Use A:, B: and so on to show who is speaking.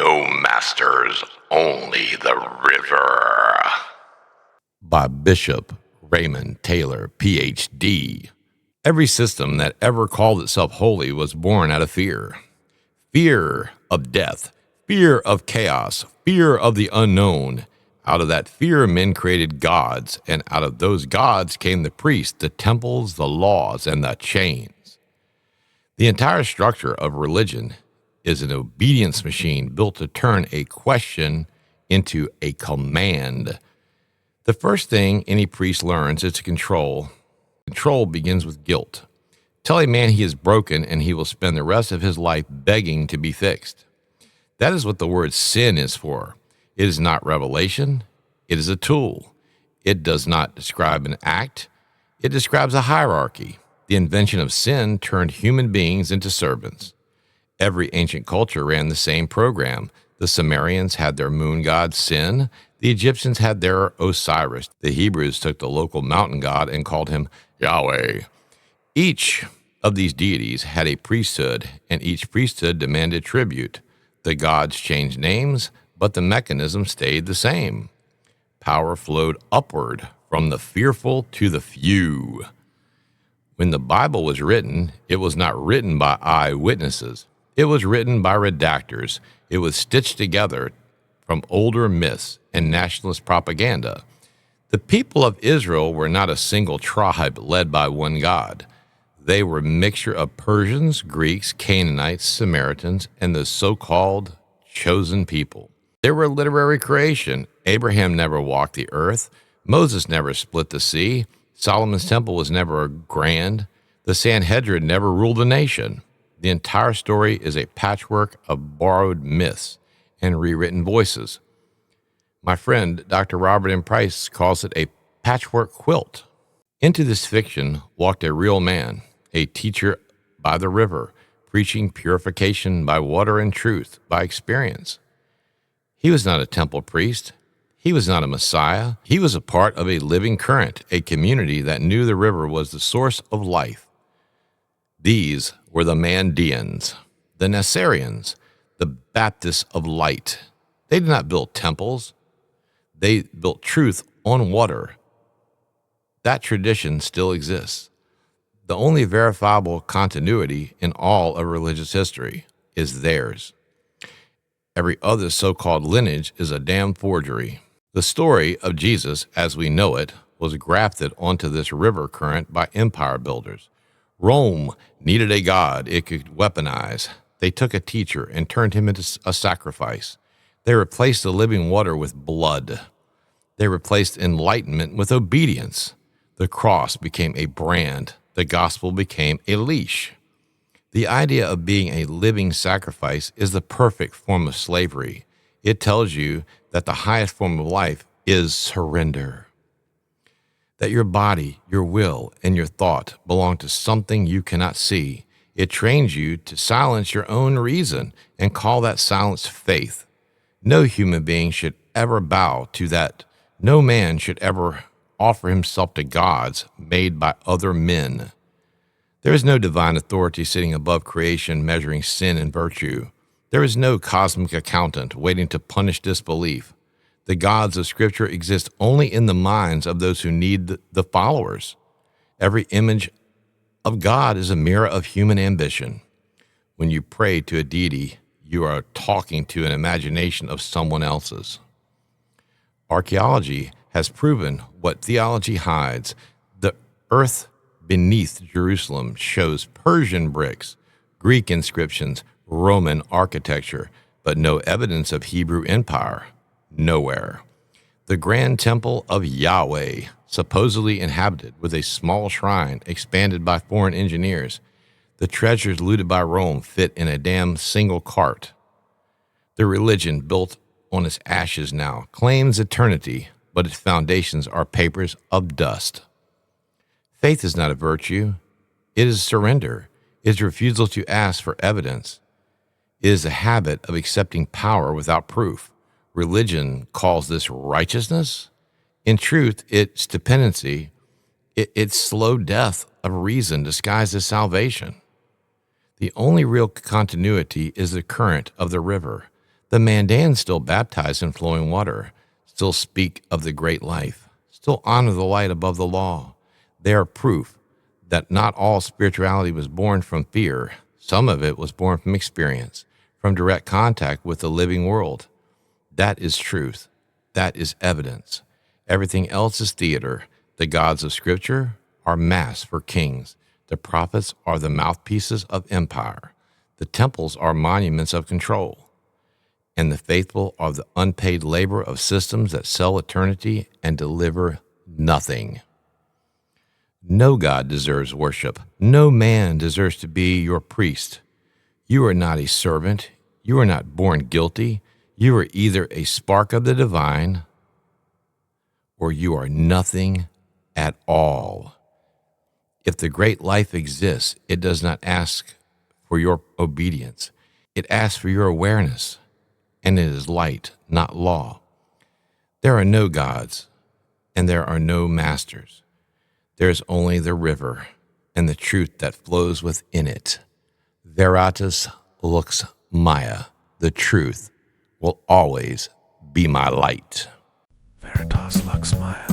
A: No masters, only the river. By Bishop Raymond Taylor, Ph.D. Every system that ever called itself holy was born out of fear. Fear of death, fear of chaos, fear of the unknown. Out of that fear, men created gods, and out of those gods came the priests, the temples, the laws, and the chains. The entire structure of religion is an obedience machine built to turn a question into a command. The first thing any priest learns is to control. Control begins with guilt. Tell a man he is broken and he will spend the rest of his life begging to be fixed. That is what the word sin is for. It is not revelation. It is a tool. It does not describe an act. It describes a hierarchy. The invention of sin turned human beings into servants. Every ancient culture ran the same program. The Sumerians had their moon god Sin. The Egyptians had their Osiris. The Hebrews took the local mountain god and called him Yahweh. Each of these deities had a priesthood, and each priesthood demanded tribute. The gods changed names, but the mechanism stayed the same. Power flowed upward from the fearful to the few. When the Bible was written, it was not written by eyewitnesses. It was written by redactors. It was stitched together from older myths and nationalist propaganda. The people of Israel were not a single tribe led by one God. They were a mixture of Persians, Greeks, Canaanites, Samaritans, and the so-called chosen people. They were a literary creation. Abraham never walked the earth. Moses never split the sea. Solomon's temple was never grand. The Sanhedrin never ruled a nation. The entire story is a patchwork of borrowed myths and rewritten voices. My friend, Dr. Robert M. Price, calls it a patchwork quilt. Into this fiction walked a real man, a teacher by the river, preaching purification by water and truth, by experience. He was not a temple priest. He was not a Messiah. He was a part of a living current, a community that knew the river was the source of life. These were the Mandaeans, the Nazarians, the Baptists of light. They did not build temples. They built truth on water. That tradition still exists. The only verifiable continuity in all of religious history is theirs. Every other so-called lineage is a damn forgery. The story of Jesus, as we know it, was grafted onto this river current by empire builders. Rome needed a god it could weaponize. They took a teacher and turned him into a sacrifice. They replaced the living water with blood. They replaced enlightenment with obedience. The cross became a brand. The gospel became a leash. The idea of being a living sacrifice is the perfect form of slavery. It tells you that the highest form of life is surrender. That your body, your will, and your thought belong to something you cannot see. It trains you to silence your own reason and call that silence faith. No human being should ever bow to that. No man should ever offer himself to gods made by other men. There is no divine authority sitting above creation measuring sin and virtue. There is no cosmic accountant waiting to punish disbelief. The gods of Scripture exist only in the minds of those who need the followers. Every image of God is a mirror of human ambition. When you pray to a deity, you are talking to an imagination of someone else's. Archaeology has proven what theology hides. The earth beneath Jerusalem shows Persian bricks, Greek inscriptions, Roman architecture, but no evidence of Hebrew empire. Nowhere. The grand temple of Yahweh, supposedly inhabited with a small shrine expanded by foreign engineers. The treasures looted by Rome fit in a damn single cart. The religion built on its ashes now claims eternity, but its foundations are papers of dust. Faith is not a virtue. It is surrender. It is refusal to ask for evidence. It is a habit of accepting power without proof. Religion calls this righteousness. In truth, it's dependency. It's slow death of reason disguised as salvation. The only real continuity is the current of the river. The Mandaeans still baptize in flowing water, still speak of the great life, still honor the light above the law. They are proof that not all spirituality was born from fear. Some of it was born from experience, from direct contact with the living world. That is truth. That is evidence. Everything else is theater. The gods of Scripture are masks for kings. The prophets are the mouthpieces of empire. The temples are monuments of control. And the faithful are the unpaid labor of systems that sell eternity and deliver nothing. No God deserves worship. No man deserves to be your priest. You are not a servant. You are not born guilty. You are either a spark of the divine or you are nothing at all. If the great life exists, it does not ask for your obedience. It asks for your awareness, and it is light, not law. There are no gods, and there are no masters. There is only the river and the truth that flows within it. Veritas lux maya. The truth will always be my light.
B: Veritas lux maya.